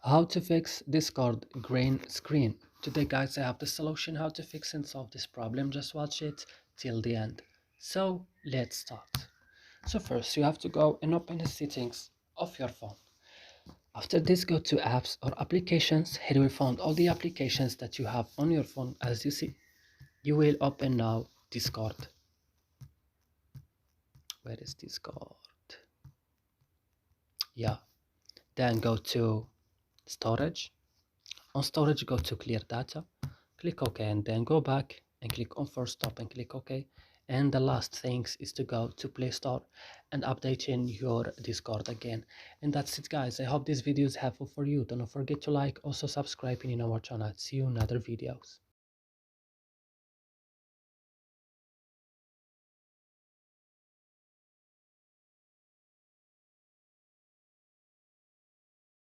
How to fix Discord green screen. Today guys, I have the solution how to fix and solve this problem. Just watch it till the end. So let's start. So first you have to go and open the settings of your phone. After this, go to apps or applications. Here you will find all the applications that you have on your phone. As you see, you will open now Discord. Where is Discord? Yeah, then go to storage. On storage, go to clear data, click OK, and then go back and click on force stop and click OK. And the last thing is to go to Play Store and updating your Discord again. And that's it guys. I hope this video is helpful for you. Don't forget to like, also subscribing in our channel. See you in other videos.